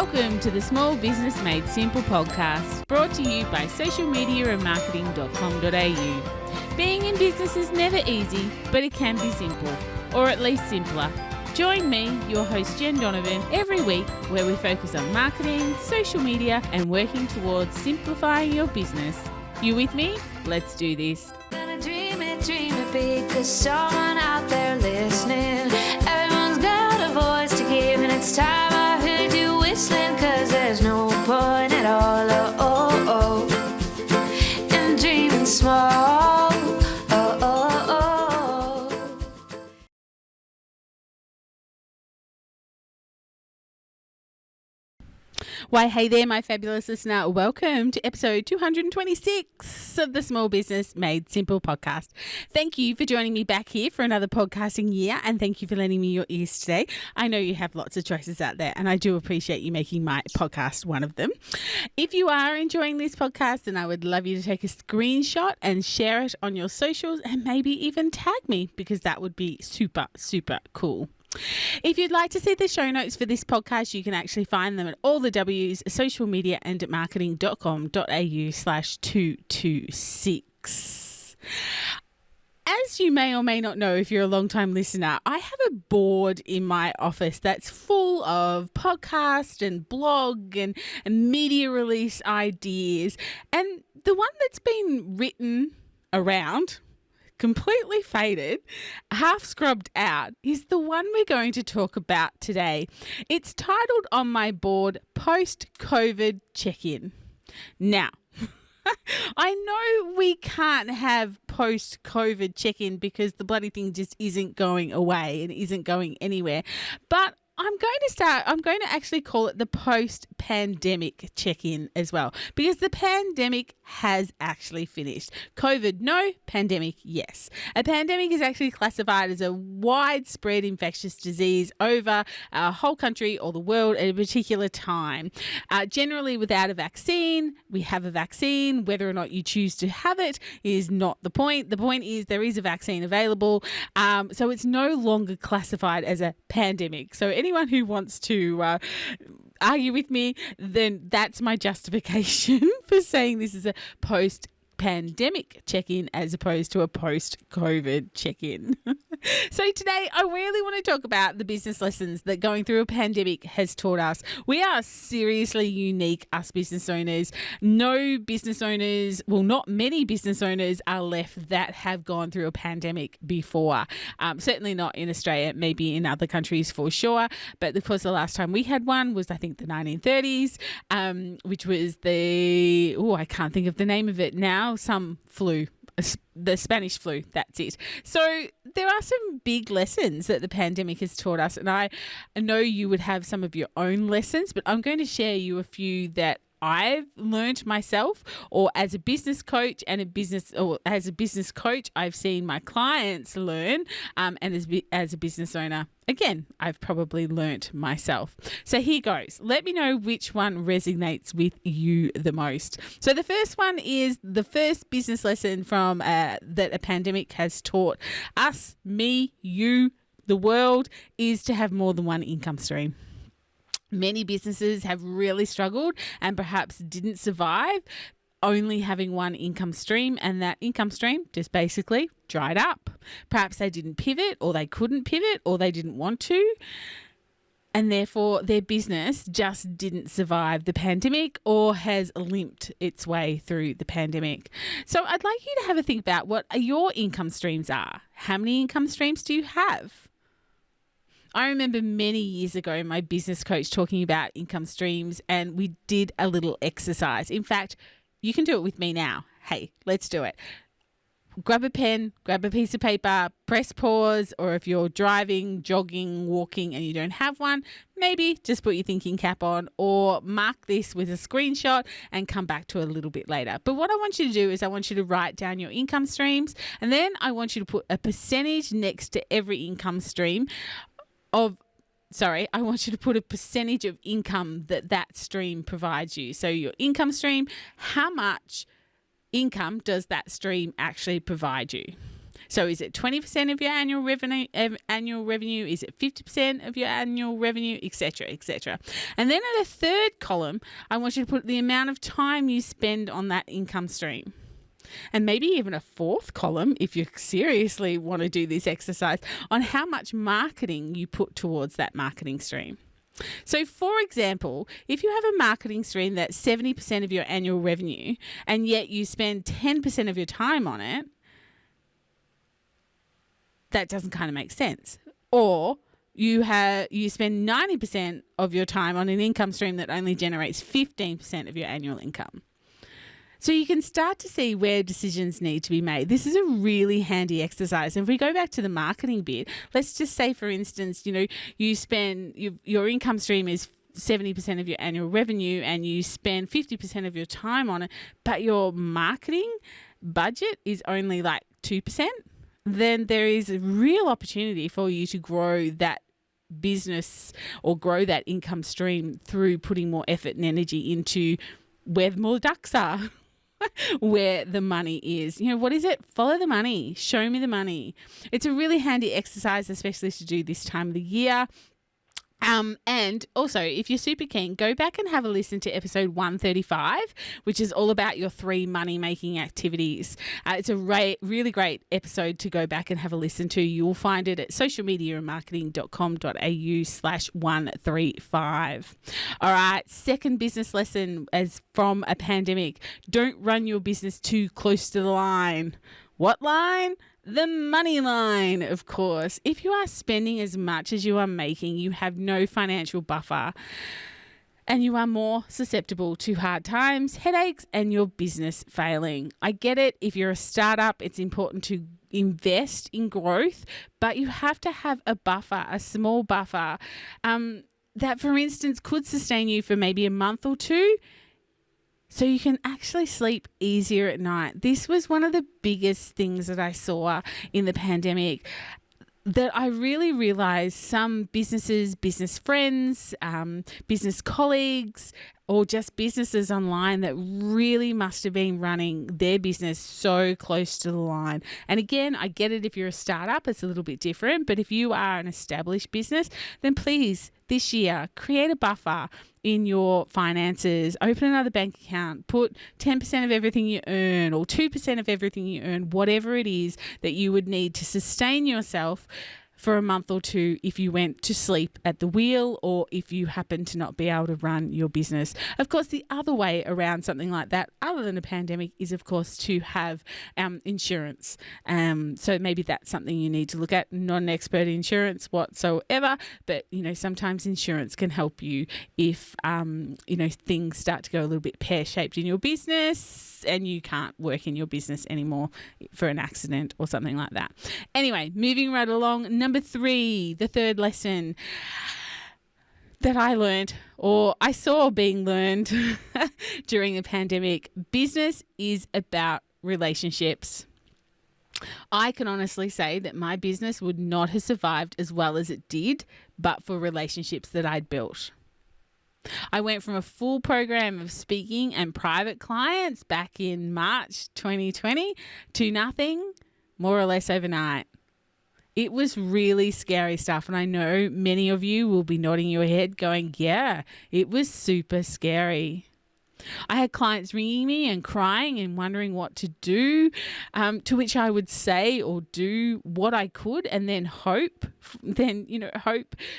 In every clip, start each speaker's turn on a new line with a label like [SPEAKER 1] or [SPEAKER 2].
[SPEAKER 1] Welcome to the Small Business Made Simple podcast, brought to you by socialmediaandmarketing.com.au. Being in business is never easy, but it can be simple, or at least simpler. Join me, your host Jen Donovan, every week where we focus on marketing, social media, and working towards simplifying your business. You with me? Let's do this.
[SPEAKER 2] Gonna dream it big, 'cause someone out there listening. Everyone's got a voice to give, and it's time I heard you whistling, 'cause there's no point at all, in dreaming small,
[SPEAKER 1] Why, hey there, my fabulous listener. Welcome to episode 226 of the Small Business Made Simple podcast. Thank you for joining me back here for another podcasting year, and thank you for lending me your ears today. I know you have lots of choices out there, and I do appreciate you making my podcast one of them. If you are enjoying this podcast, then I would love you to take a screenshot and share it on your socials, and maybe even tag me, because that would be super, super cool. If you'd like to see the show notes for this podcast, you can actually find them at all the W's, socialmediaandmarketing.com.au/226. As you may or may not know, if you're a long-time listener, I have a board in my office that's full of podcast and blog and media release ideas. And the one that's been written around, completely faded, half scrubbed out, is the one we're going to talk about today. It's titled on my board, Post-COVID Check-In. Now, I know we can't have post-COVID check-in because the bloody thing just isn't going away and isn't going anywhere, but I'm going to actually call it the post-pandemic check-in as well, because the pandemic has actually finished. COVID, no. Pandemic, yes. A pandemic is actually classified as a widespread infectious disease over a whole country or the world at a particular time. Generally without a vaccine. We have a vaccine. Whether or not you choose to have it is not the point. The point is there is a vaccine available. So it's no longer classified as a pandemic. So anyone who wants to argue with me, then that's my justification for saying this is a post-pandemic check-in as opposed to a post-COVID check-in. So today I really want to talk about the business lessons that going through a pandemic has taught us. We are seriously unique, us business owners. No business owners, well, not many business owners are left that have gone through a pandemic before. Certainly not in Australia, maybe in other countries for sure. But of course, the last time we had one was, I think, the 1930s, which was I can't think of the name of it now, some flu. The Spanish flu, that's it. So there are some big lessons that the pandemic has taught us, and I know you would have some of your own lessons, but I'm going to share you a few that I've learned myself, or as a business coach I've seen my clients learn, and as a business owner, again, I've probably learnt myself. So here goes. Let me know which one resonates with you the most. So the first one is the first business lesson from that a pandemic has taught us, me, you, the world, is to have more than one income stream. Many businesses have really struggled and perhaps didn't survive only having one income stream, and that income stream just basically dried up. Perhaps they didn't pivot, or they couldn't pivot, or they didn't want to, and therefore their business just didn't survive the pandemic or has limped its way through the pandemic. So I'd like you to have a think about what your income streams are. How many income streams do you have? I remember many years ago my business coach talking about income streams, and we did a little exercise. In fact, you can do it with me now. Hey, let's do it. Grab a pen, grab a piece of paper, press pause, or if you're driving, jogging, walking and you don't have one, maybe just put your thinking cap on, or mark this with a screenshot and come back to it a little bit later. But what I want you to do is I want you to write down your income streams, and then I want you to put a percentage next to every income stream I want you to put a percentage of income that stream provides you. So your income stream, how much income does that stream actually provide you? So is it 20% of your annual revenue? Is it 50% of your annual revenue, etc., etc.? And then in the third column, I want you to put the amount of time you spend on that income stream. And maybe even a fourth column, if you seriously want to do this exercise, on how much marketing you put towards that marketing stream. So, for example, if you have a marketing stream that's 70% of your annual revenue and yet you spend 10% of your time on it, that doesn't kind of make sense. Or you spend 90% of your time on an income stream that only generates 15% of your annual income. So you can start to see where decisions need to be made. This is a really handy exercise. And if we go back to the marketing bit, let's just say, for instance, you spend your income stream is 70% of your annual revenue and you spend 50% of your time on it, but your marketing budget is only like 2%, then there is a real opportunity for you to grow that business or grow that income stream through putting more effort and energy into where more ducks are. Where the money is. What is it? Follow the money. Show me the money. It's a really handy exercise, especially to do this time of the year. And also, if you're super keen, go back and have a listen to episode 135, which is all about your 3 money-making activities. It's a really great episode to go back and have a listen to. You'll find it at socialmediamarketing.com.au/135. All right, second business lesson as from a pandemic. Don't run your business too close to the line. What line? The money line, of course. If you are spending as much as you are making, you have no financial buffer and you are more susceptible to hard times, headaches, and your business failing. I get it. If you're a startup, it's important to invest in growth, but you have to have a buffer, a small buffer that, for instance, could sustain you for maybe a month or two, so you can actually sleep easier at night. This was one of the biggest things that I saw in the pandemic, that I really realized some businesses, business friends, business colleagues, or just businesses online that really must have been running their business so close to the line. And again, I get it, if you're a startup, it's a little bit different, but if you are an established business, then please, this year, create a buffer in your finances. Open another bank account, put 10% of everything you earn or 2% of everything you earn, whatever it is that you would need to sustain yourself for a month or two if you went to sleep at the wheel or if you happen to not be able to run your business. Of course, the other way around something like that, other than a pandemic, is of course to have insurance. So maybe that's something you need to look at. Not an expert in insurance whatsoever, but sometimes insurance can help you if things start to go a little bit pear-shaped in your business and you can't work in your business anymore for an accident or something like that. Anyway, moving right along. Number 3, the third lesson that I learned, or I saw being learned during the pandemic. Business is about relationships. I can honestly say that my business would not have survived as well as it did, but for relationships that I'd built. I went from a full program of speaking and private clients back in March 2020 to nothing, more or less overnight. It was really scary stuff, and I know many of you will be nodding your head going, yeah, it was super scary. I had clients ringing me and crying and wondering what to do, to which I would say or do what I could and then hope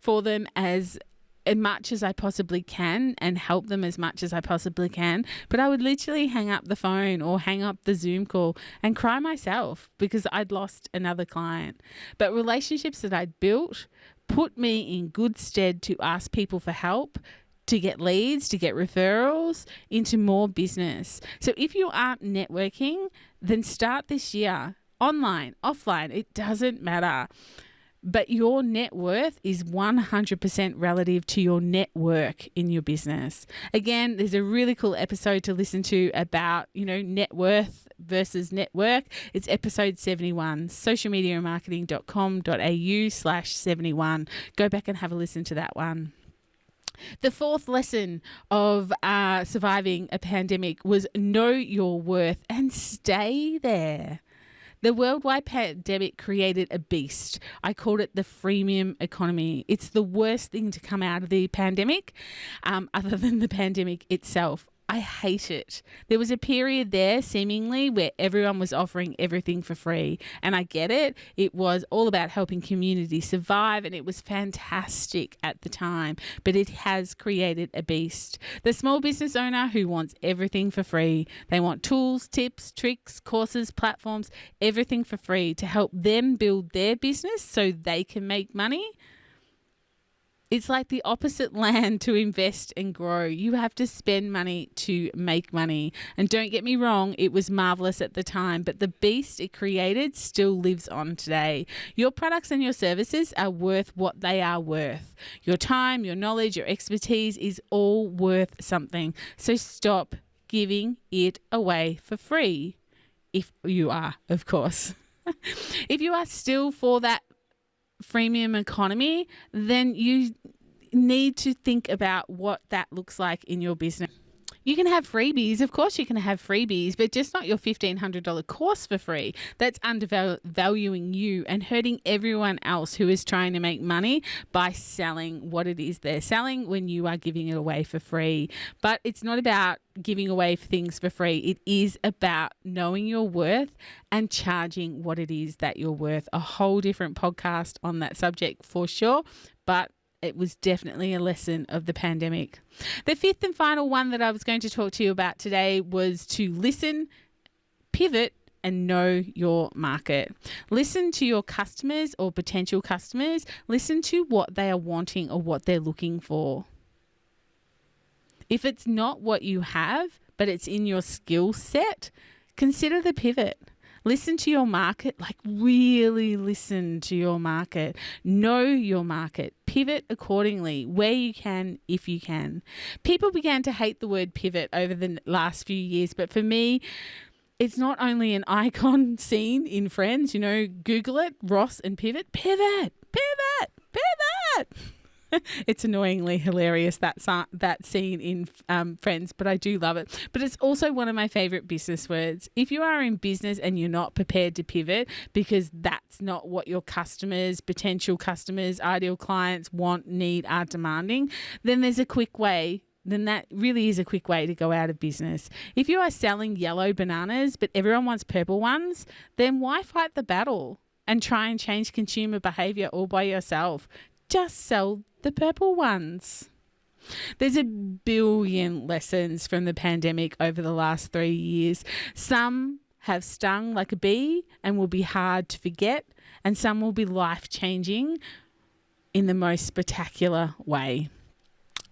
[SPEAKER 1] for them as much as I possibly can and help them as much as I possibly can. But I would literally hang up the phone or hang up the Zoom call and cry myself because I'd lost another client. But relationships that I'd built put me in good stead to ask people for help, to get leads, to get referrals into more business. So if you aren't networking, then start this year. Online, offline, it doesn't matter. But your net worth is 100% relative to your network in your business. Again, there's a really cool episode to listen to about, net worth versus network. It's episode 71, socialmediamarketing.com.au/71. Go back and have a listen to that one. The fourth lesson of surviving a pandemic was know your worth and stay there. The worldwide pandemic created a beast. I called it the freemium economy. It's the worst thing to come out of the pandemic, other than the pandemic itself. I hate it. There was a period there, seemingly, where everyone was offering everything for free. And I get it. It was all about helping communities survive, and it was fantastic at the time. But it has created a beast. The small business owner who wants everything for free. They want tools, tips, tricks, courses, platforms, everything for free to help them build their business so they can make money. It's like the opposite land to invest and grow. You have to spend money to make money. And don't get me wrong, it was marvelous at the time, but the beast it created still lives on today. Your products and your services are worth what they are worth. Your time, your knowledge, your expertise is all worth something. So stop giving it away for free. If you are, of course. If you are still for that freemium economy, then you need to think about what that looks like in your business. You can have freebies. Of course you can have freebies, but just not your $1,500 course for free. That's undervaluing you and hurting everyone else who is trying to make money by selling what it is they're selling when you are giving it away for free. But it's not about giving away things for free. It is about knowing your worth and charging what it is that you're worth. A whole different podcast on that subject for sure, but it was definitely a lesson of the pandemic. The fifth and final one that I was going to talk to you about today was to listen, pivot, and know your market. Listen to your customers or potential customers. Listen to what they are wanting or what they're looking for. If it's not what you have, but it's in your skill set, consider the pivot. Listen to your market, like really listen to your market. Know your market. Pivot accordingly where you can, if you can. People began to hate the word pivot over the last few years, but for me, it's not only an icon seen in Friends, Google it, Ross and pivot, pivot, pivot, pivot. It's annoyingly hilarious, that scene in Friends, but I do love it. But it's also one of my favorite business words. If you are in business and you're not prepared to pivot because that's not what your customers, potential customers, ideal clients want, need, are demanding, then there's a quick way. Then that really is a quick way to go out of business. If you are selling yellow bananas, but everyone wants purple ones, then why fight the battle and try and change consumer behavior all by yourself? Just sell the purple ones. There's a billion lessons from the pandemic over the last 3 years. Some have stung like a bee and will be hard to forget, and some will be life-changing in the most spectacular way.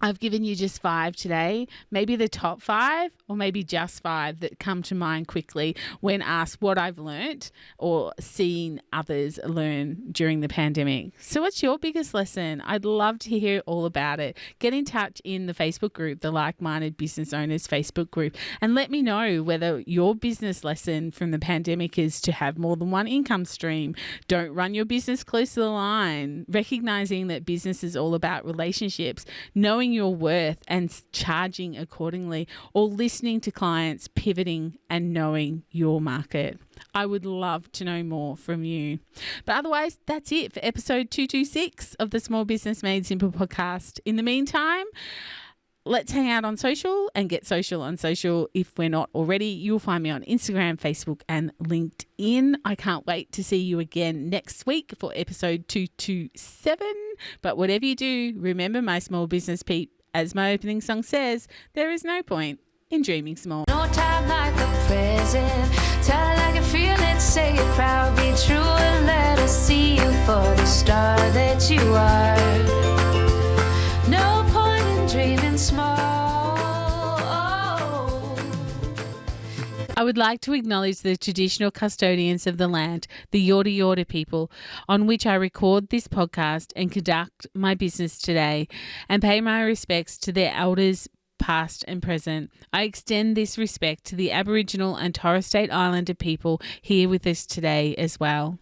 [SPEAKER 1] I've given you just 5 today, maybe the top 5 or maybe just 5 that come to mind quickly when asked what I've learnt or seen others learn during the pandemic. So what's your biggest lesson? I'd love to hear all about it. Get in touch in the Facebook group, the Like-Minded Business Owners Facebook group, and let me know whether your business lesson from the pandemic is to have more than one income stream. Don't run your business close to the line. Recognizing that business is all about relationships, knowing your worth and charging accordingly, or listening to clients, pivoting and knowing your market. I would love to know more from you. But otherwise, that's it for episode 226 of the Small Business Made Simple podcast. In the meantime, let's hang out on social and get social on social. If we're not already, you'll find me on Instagram, Facebook, and LinkedIn. I can't wait to see you again next week for episode 227. But whatever you do, remember, my small business peep, as my opening song says, there is no point in dreaming small.
[SPEAKER 2] No time like the present. Tell it like you feel it, say it proud, be true, and let us see you for the star that you are. No point in dreaming small.
[SPEAKER 1] I would like to acknowledge the traditional custodians of the land, the Yorta Yorta people, on which I record this podcast and conduct my business today, and pay my respects to their elders, past and present. I extend this respect to the Aboriginal and Torres Strait Islander people here with us today as well.